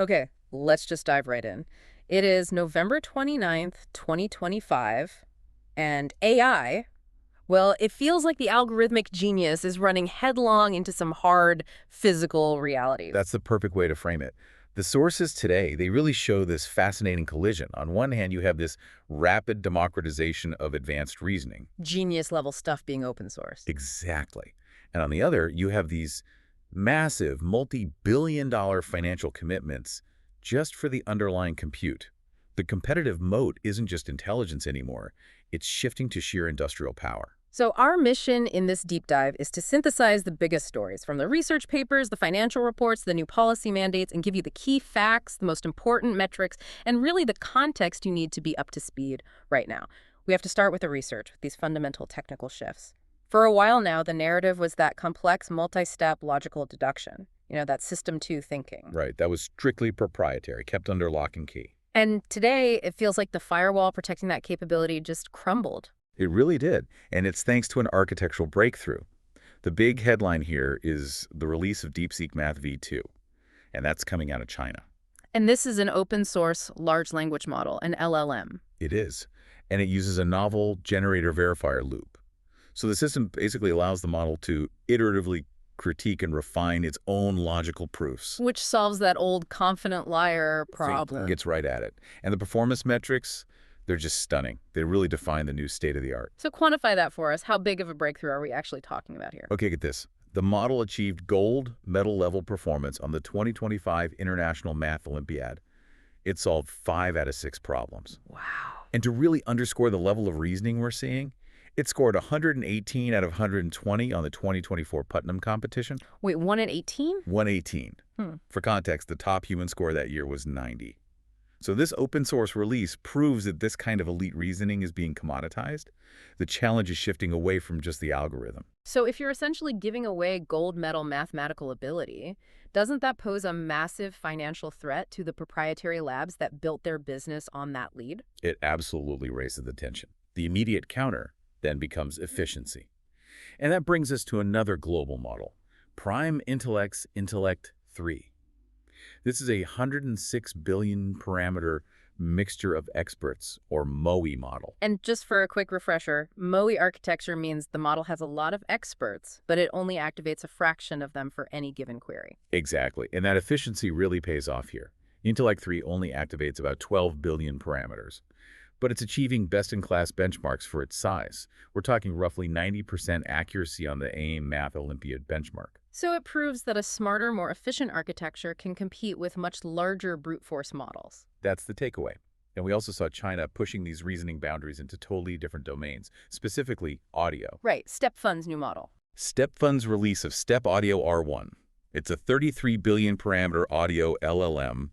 Okay, let's just dive right in. It is November 29th, 2025, and AI, well, it feels like the algorithmic genius is running headlong into some hard physical realities. That's the perfect way to frame it. The sources today, they really show this fascinating collision. On one hand, you have this rapid democratization of advanced reasoning. Genius level stuff being open sourced. Exactly. And on the other, you have these massive multi-billion-dollar financial commitments just for the underlying compute. The competitive moat isn't just intelligence anymore. It's shifting to sheer industrial power. So our mission in this deep dive is to synthesize the biggest stories from the research papers, the financial reports, the new policy mandates, and give you the key facts, the most important metrics, and really the context you need to be up to speed right now. We have to start with the research, with these fundamental technical shifts. For a while now, the narrative was that complex multi-step logical deduction, that system two thinking. Right, that was strictly proprietary, kept under lock and key. And today, it feels like the firewall protecting that capability just crumbled. It really did, and it's thanks to an architectural breakthrough. The big headline here is the release of DeepSeek Math v2, and that's coming out of China. And this is an open source large language model, an LLM. It is, and it uses a novel generator verifier loop. So the system basically allows the model to iteratively critique and refine its own logical proofs. Which solves that old confident liar problem. Gets right at it. And the performance metrics, they're just stunning. They really define the new state of the art. So quantify that for us. How big of a breakthrough are we actually talking about here? Okay, get this. The model achieved gold medal level performance on the 2025 International Math Olympiad. It solved 5 out of 6 problems. Wow. And to really underscore the level of reasoning we're seeing, it scored 118 out of 120 on the 2024 Putnam competition. Wait, 1 in 18? 118. For context, the top human score that year was 90. So this open source release proves that this kind of elite reasoning is being commoditized. The challenge is shifting away from just the algorithm. So if you're essentially giving away gold medal mathematical ability, doesn't that pose a massive financial threat to the proprietary labs that built their business on that lead? It absolutely raises the tension. The immediate counter then becomes efficiency. And that brings us to another global model, Prime Intellect's Intellect 3. This is a 106 billion parameter mixture of experts, or MOE model. And just for a quick refresher, MOE architecture means the model has a lot of experts, but it only activates a fraction of them for any given query. Exactly, and that efficiency really pays off here. Intellect 3 only activates about 12 billion parameters, but it's achieving best-in-class benchmarks for its size. We're talking roughly 90% accuracy on the AIM Math Olympiad benchmark. So it proves that a smarter, more efficient architecture can compete with much larger brute force models. That's the takeaway. And we also saw China pushing these reasoning boundaries into totally different domains, specifically audio. Right, StepFund's new model. StepFund's release of Step Audio R1. It's a 33 billion parameter audio LLM,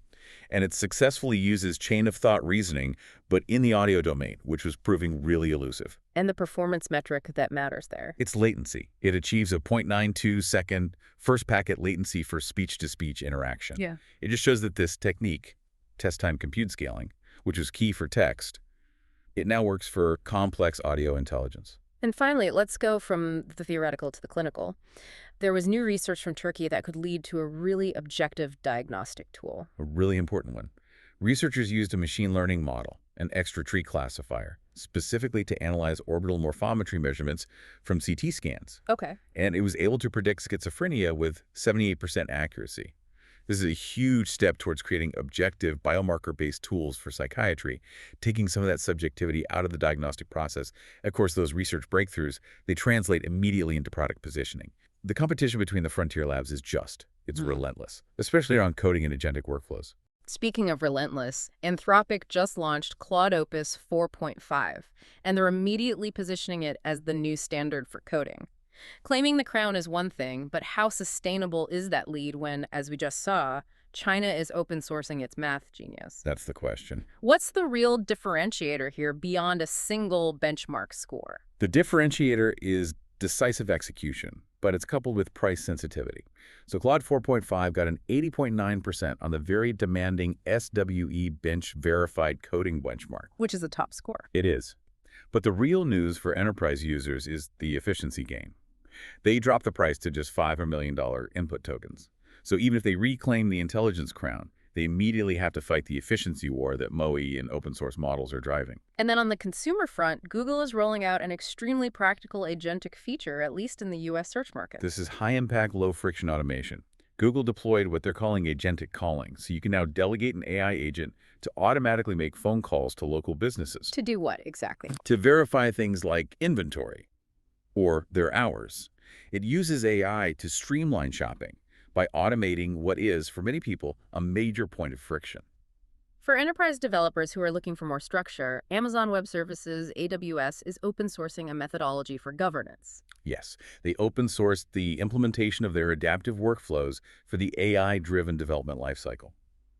and it successfully uses chain-of-thought reasoning, but in the audio domain, which was proving really elusive. And the performance metric that matters there. It's latency. It achieves a 0.92-second first-packet latency for speech-to-speech interaction. Yeah. It just shows that this technique, test-time compute scaling, which was key for text, it now works for complex audio intelligence. And finally, let's go from the theoretical to the clinical. There was new research from Turkey that could lead to a really objective diagnostic tool. A really important one. Researchers used a machine learning model, an extra tree classifier, specifically to analyze orbital morphometry measurements from CT scans. Okay. And it was able to predict schizophrenia with 78% accuracy. This is a huge step towards creating objective biomarker-based tools for psychiatry, taking some of that subjectivity out of the diagnostic process. Of course, those research breakthroughs, they translate immediately into product positioning. The competition between the frontier labs is it's relentless, especially around coding and agentic workflows. Speaking of relentless, Anthropic just launched Claude Opus 4.5, and they're immediately positioning it as the new standard for coding. Claiming the crown is one thing, but how sustainable is that lead when, as we just saw, China is open sourcing its math genius? That's the question. What's the real differentiator here beyond a single benchmark score? The differentiator is decisive execution, but it's coupled with price sensitivity. So Claude 4.5 got an 80.9% on the very demanding SWE-bench verified coding benchmark. Which is a top score. It is. But the real news for enterprise users is the efficiency gain. They drop the price to just $5 million input tokens. So even if they reclaim the intelligence crown, They immediately have to fight the efficiency war that MOE and open source models are driving. And then on the consumer front, Google is rolling out an extremely practical agentic feature, at least in the US search market. This is high-impact, low-friction automation. Google deployed what they're calling agentic calling, so you can now delegate an AI agent to automatically make phone calls to local businesses. To do what exactly? To verify things like inventory or their hours. It uses AI to streamline shopping by automating what is, for many people, a major point of friction. For enterprise developers who are looking for more structure, Amazon Web Services, AWS, is open sourcing a methodology for governance. Yes, they open-sourced the implementation of their adaptive workflows for the AI-driven development lifecycle.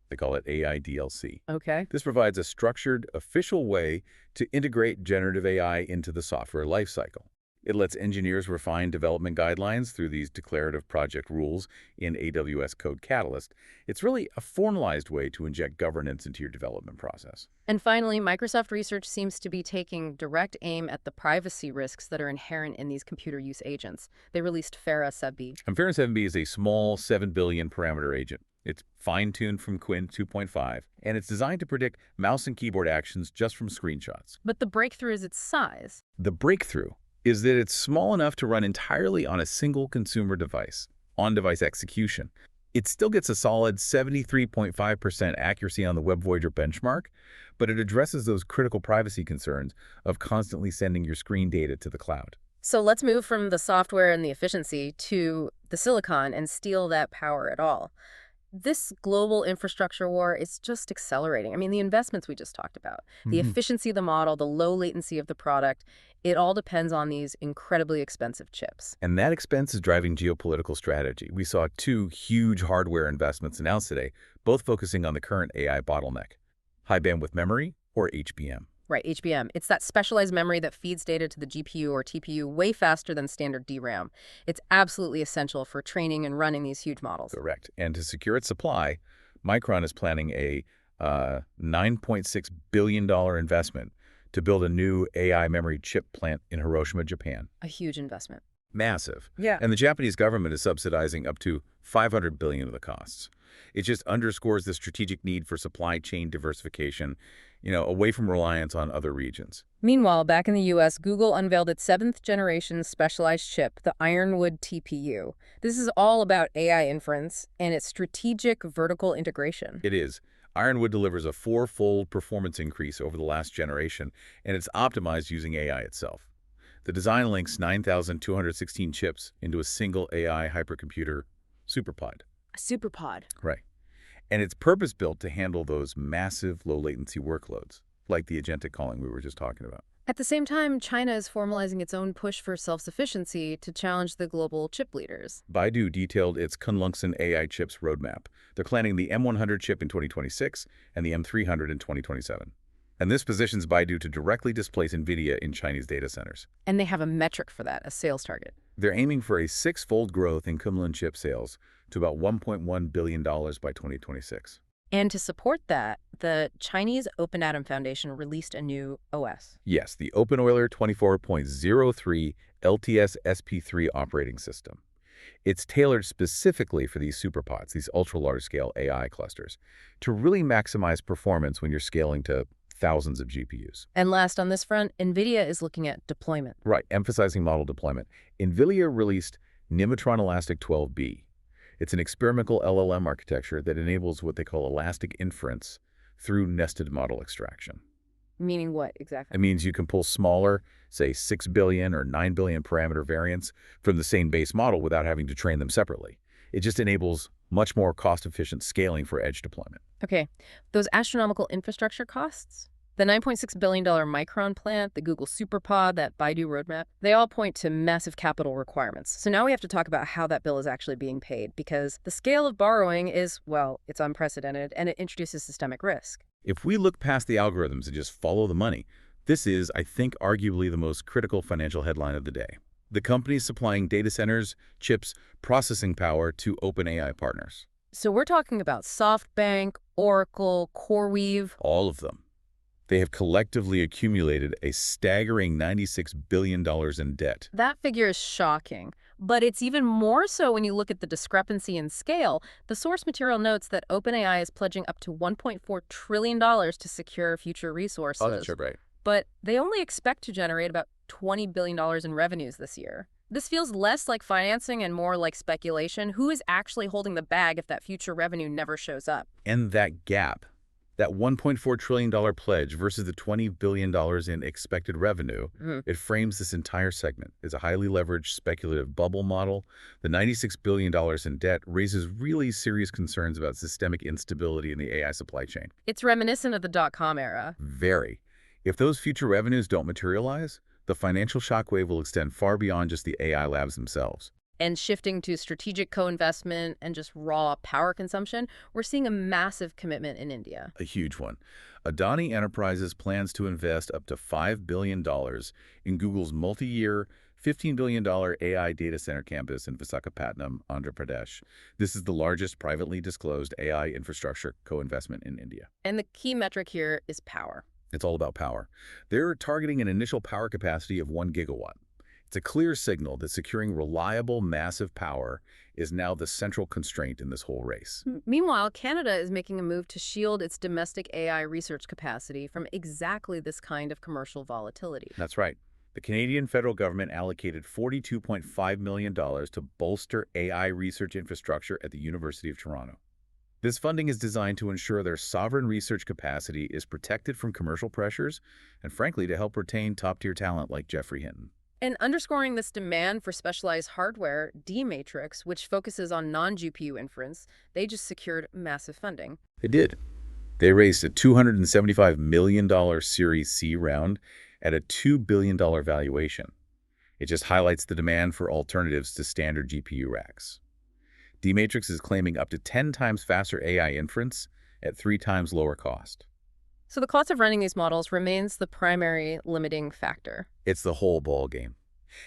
They call it AI DLC. Okay. This provides a structured, official way to integrate generative AI into the software lifecycle. It lets engineers refine development guidelines through these declarative project rules in AWS Code Catalyst. It's really a formalized way to inject governance into your development process. And finally, Microsoft Research seems to be taking direct aim at the privacy risks that are inherent in these computer use agents. They released Farah 7B. And Farah 7B is a small 7 billion parameter agent. It's fine-tuned from Qwen 2.5, and it's designed to predict mouse and keyboard actions just from screenshots. But the breakthrough is its size. The breakthrough is that it's small enough to run entirely on a single consumer device, on-device execution. It still gets a solid 73.5% accuracy on the Web Voyager benchmark, but it addresses those critical privacy concerns of constantly sending your screen data to the cloud. So let's move from the software and the efficiency to the silicon and steal that power at all. This global infrastructure war is just accelerating. I mean, the investments we just talked about, the efficiency of the model, the low latency of the product, it all depends on these incredibly expensive chips. And that expense is driving geopolitical strategy. We saw two huge hardware investments announced today, both focusing on the current AI bottleneck, high bandwidth memory, or HBM. Right, HBM. It's that specialized memory that feeds data to the GPU or TPU way faster than standard DRAM. It's absolutely essential for training and running these huge models. Correct. And to secure its supply, Micron is planning a $9.6 billion investment to build a new AI memory chip plant in Hiroshima, Japan. A huge investment. Massive. Yeah. And the Japanese government is subsidizing up to $500 billion of the costs. It just underscores the strategic need for supply chain diversification, away from reliance on other regions. Meanwhile, back in the U.S., Google unveiled its 7th-generation specialized chip, the Ironwood TPU. This is all about AI inference and its strategic vertical integration. It is. Ironwood delivers a 4-fold performance increase over the last generation, and it's optimized using AI itself. The design links 9,216 chips into a single AI hypercomputer superpod. A superpod. Right. And it's purpose-built to handle those massive low-latency workloads, like the agentic calling we were just talking about. At the same time, China is formalizing its own push for self-sufficiency to challenge the global chip leaders. Baidu detailed its Kunlunxin AI chips roadmap. They're planning the M100 chip in 2026 and the M300 in 2027. And this positions Baidu to directly displace NVIDIA in Chinese data centers. And they have a metric for that, a sales target. They're aiming for a 6-fold growth in Kunlun chip sales to about $1.1 billion by 2026. And to support that, the Chinese OpenAI Foundation released a new OS. Yes, the OpenEuler 24.03 LTS SP3 operating system. It's tailored specifically for these superpods, these ultra-large-scale AI clusters, to really maximize performance when you're scaling to thousands of GPUs. And last on this front, NVIDIA is looking at deployment. Right, emphasizing model deployment. NVIDIA released Nimitron Elastic 12B. It's an experimental LLM architecture that enables what they call elastic inference through nested model extraction. Meaning what exactly? It means you can pull smaller, say 6 billion or 9 billion parameter variants from the same base model without having to train them separately. It just enables much more cost-efficient scaling for edge deployment. Okay, those astronomical infrastructure costs, the $9.6 billion Micron plant, the Google Superpod, that Baidu roadmap, they all point to massive capital requirements. So now we have to talk about how that bill is actually being paid, because the scale of borrowing is, well, it's unprecedented, and it introduces systemic risk. If we look past the algorithms and just follow the money, this is, I think, arguably the most critical financial headline of the day. The companies supplying data centers, chips, processing power to OpenAI partners. So we're talking about SoftBank, Oracle, CoreWeave. All of them. They have collectively accumulated a staggering $96 billion in debt. That figure is shocking. But it's even more so when you look at the discrepancy in scale. The source material notes that OpenAI is pledging up to $1.4 trillion to secure future Oh, that's resources. right. But they only expect to generate about $20 billion in revenues this year. This feels less like financing and more like speculation. Who is actually holding the bag if that future revenue never shows up? And that gap, that $1.4 trillion pledge versus the $20 billion in expected revenue, it frames this entire segment as a highly leveraged speculative bubble model. The $96 billion in debt raises really serious concerns about systemic instability in the AI supply chain. It's reminiscent of the dot-com era. Very. If those future revenues don't materialize, the financial shockwave will extend far beyond just the AI labs themselves. And shifting to strategic co-investment and just raw power consumption, we're seeing a massive commitment in India. A huge one. Adani Enterprises plans to invest up to $5 billion in Google's multi-year, $15 billion AI data center campus in Visakhapatnam, Andhra Pradesh. This is the largest privately disclosed AI infrastructure co-investment in India. And the key metric here is power. It's all about power. They're targeting an initial power capacity of 1 gigawatt. It's a clear signal that securing reliable, massive power is now the central constraint in this whole race. Meanwhile, Canada is making a move to shield its domestic AI research capacity from exactly this kind of commercial volatility. That's right. The Canadian federal government allocated $42.5 million to bolster AI research infrastructure at the University of Toronto. This funding is designed to ensure their sovereign research capacity is protected from commercial pressures and, frankly, to help retain top-tier talent like Jeffrey Hinton. And underscoring this demand for specialized hardware, D-Matrix, which focuses on non-GPU inference, they just secured massive funding. They did. They raised a $275 million Series C round at a $2 billion valuation. It just highlights the demand for alternatives to standard GPU racks. D-Matrix is claiming up to 10 times faster AI inference at 3 times lower cost. So the cost of running these models remains the primary limiting factor. It's the whole ball game.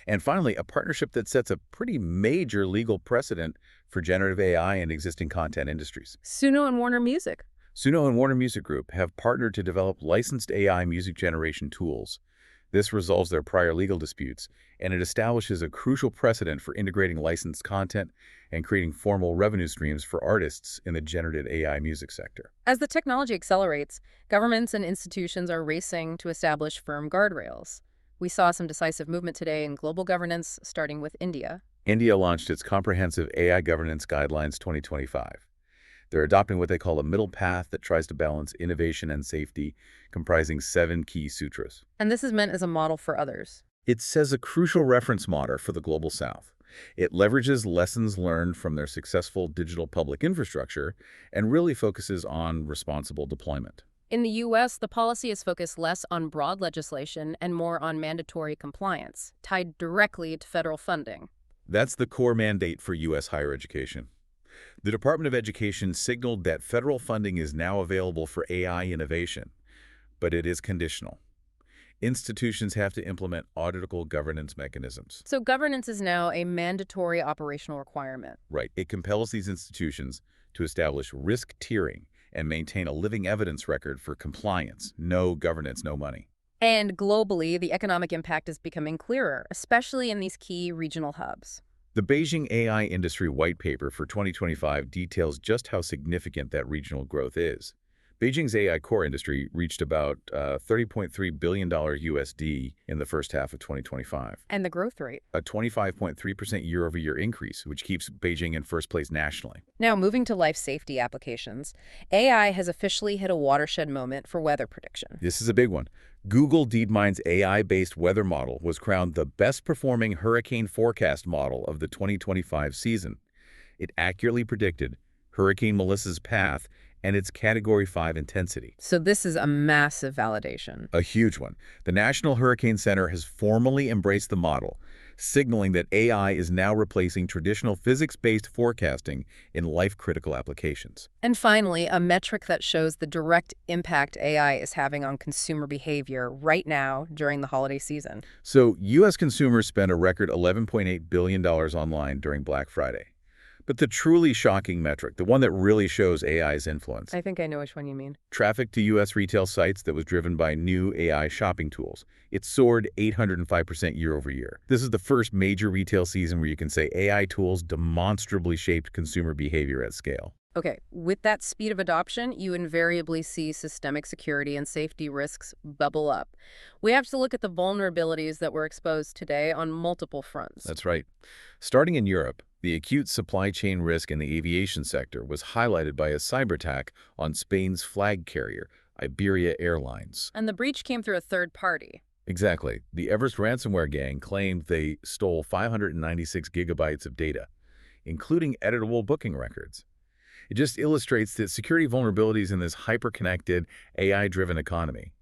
And finally, a partnership that sets a pretty major legal precedent for generative AI in existing content industries. Suno and Warner Music. Suno and Warner Music Group have partnered to develop licensed AI music generation tools. This resolves their prior legal disputes, and it establishes a crucial precedent for integrating licensed content and creating formal revenue streams for artists in the generative AI music sector. As the technology accelerates, governments and institutions are racing to establish firm guardrails. We saw some decisive movement today in global governance, starting with India. India launched its Comprehensive AI Governance Guidelines 2025. They're adopting what they call a middle path that tries to balance innovation and safety, comprising 7 key sutras. And this is meant as a model for others. It says a crucial reference model for the Global South. It leverages lessons learned from their successful digital public infrastructure and really focuses on responsible deployment. In the U.S., the policy is focused less on broad legislation and more on mandatory compliance, tied directly to federal funding. That's the core mandate for U.S. higher education. The Department of Education signaled that federal funding is now available for AI innovation, but it is conditional. Institutions have to implement auditable governance mechanisms. So governance is now a mandatory operational requirement. Right. It compels these institutions to establish risk tiering and maintain a living evidence record for compliance. No governance, no money. And globally, the economic impact is becoming clearer, especially in these key regional hubs. The Beijing AI Industry White Paper for 2025 details just how significant that regional growth is. Beijing's AI core industry reached about $30.3 billion USD in the first half of 2025. And the growth rate? A 25.3% year-over-year increase, which keeps Beijing in first place nationally. Now, moving to life safety applications, AI has officially hit a watershed moment for weather prediction. This is a big one. Google DeepMind's AI-based weather model was crowned the best-performing hurricane forecast model of the 2025 season. It accurately predicted Hurricane Melissa's path and its Category 5 intensity. So this is a massive validation. A huge one. The National Hurricane Center has formally embraced the model, signaling that AI is now replacing traditional physics-based forecasting in life-critical applications. And finally, a metric that shows the direct impact AI is having on consumer behavior right now during the holiday season. So, U.S. consumers spent a record $11.8 billion online during Black Friday. But the truly shocking metric, the one that really shows AI's influence, I think I know which one you mean. traffic to U.S. retail sites that was driven by new AI shopping tools. It soared 805% year over year. This is the first major retail season where you can say AI tools demonstrably shaped consumer behavior at scale. Okay, with that speed of adoption, you invariably see systemic security and safety risks bubble up. We have to look at the vulnerabilities that we're exposed today on multiple fronts. That's right. Starting in Europe, the acute supply chain risk in the aviation sector was highlighted by a cyber attack on Spain's flag carrier, Iberia Airlines. And the breach came through a third party. Exactly. The Everest ransomware gang claimed they stole 596 gigabytes of data, including editable booking records. It just illustrates that security vulnerabilities in this hyper-connected, AI-driven economy.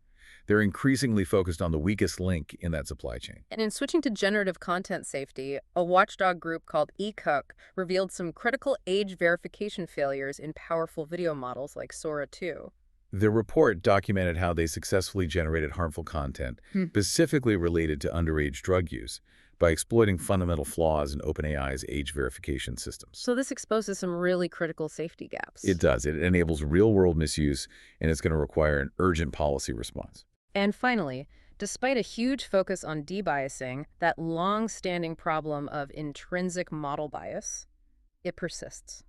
They're increasingly focused on the weakest link in that supply chain. And in switching to generative content safety, a watchdog group called eCook revealed some critical age verification failures in powerful video models like Sora 2. The report documented how they successfully generated harmful content, specifically related to underage drug use, by exploiting fundamental flaws in OpenAI's age verification systems. So this exposes some really critical safety gaps. It does. It enables real-world misuse, and it's going to require an urgent policy response. And finally, despite a huge focus on debiasing, that long-standing problem of intrinsic model bias, it persists.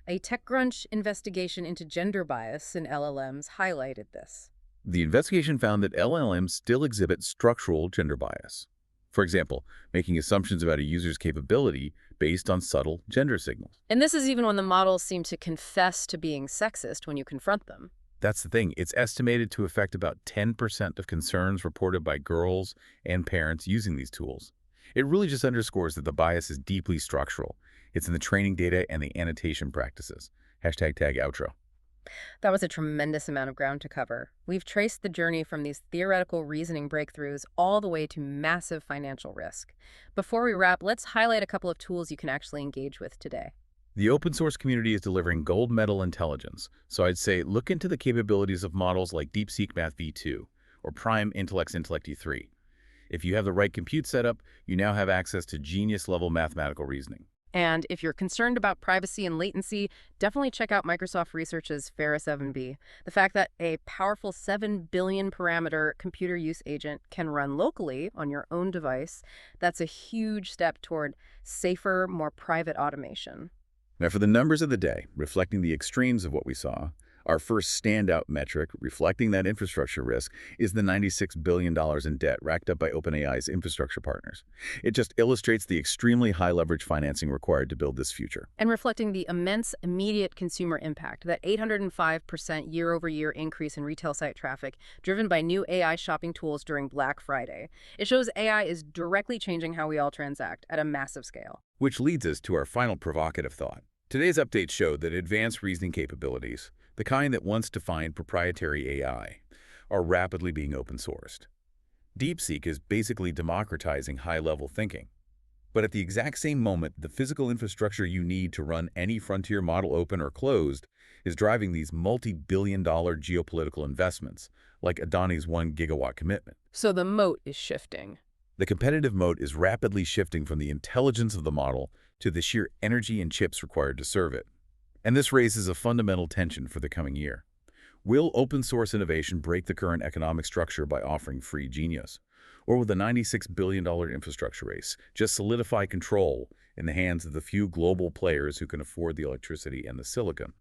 A TechCrunch investigation into gender bias in LLMs highlighted this. The investigation found that LLMs still exhibit structural gender bias. For example, making assumptions about a user's capability based on subtle gender signals. And this is even when the models seem to confess to being sexist when you confront them. That's the thing. It's estimated to affect about 10% of concerns reported by girls and parents using these tools. It really just underscores that the bias is deeply structural. It's in the training data and the annotation practices. #outro. That was a tremendous amount of ground to cover. We've traced the journey from these theoretical reasoning breakthroughs all the way to massive financial risk. Before we wrap, let's highlight a couple of tools you can actually engage with today. The open source community is delivering gold medal intelligence, so I'd say look into the capabilities of models like DeepSeek Math V2 or Prime Intellect's Intellect E3. If you have the right compute setup, you now have access to genius-level mathematical reasoning. And if you're concerned about privacy and latency, definitely check out Microsoft Research's Farah7B. The fact that a powerful 7 billion parameter computer use agent can run locally on your own device, that's a huge step toward safer, more private automation. Now for the numbers of the day, reflecting the extremes of what we saw, our first standout metric reflecting that infrastructure risk is the $96 billion in debt racked up by OpenAI's infrastructure partners. It just illustrates the extremely high leverage financing required to build this future. And reflecting the immense immediate consumer impact, that 805% year-over-year increase in retail site traffic driven by new AI shopping tools during Black Friday. It shows AI is directly changing how we all transact at a massive scale. Which leads us to our final provocative thought. Today's update showed that advanced reasoning capabilities, the kind that once defined proprietary AI, are rapidly being open-sourced. DeepSeek is basically democratizing high-level thinking. But at the exact same moment, the physical infrastructure you need to run any frontier model open or closed is driving these multi-billion-dollar geopolitical investments, like Adani's 1 gigawatt commitment. So the moat is shifting. The competitive mode is rapidly shifting from the intelligence of the model to the sheer energy and chips required to serve it. And this raises a fundamental tension for the coming year. Will open-source innovation break the current economic structure by offering free genius? Or will the $96 billion infrastructure race just solidify control in the hands of the few global players who can afford the electricity and the silicon?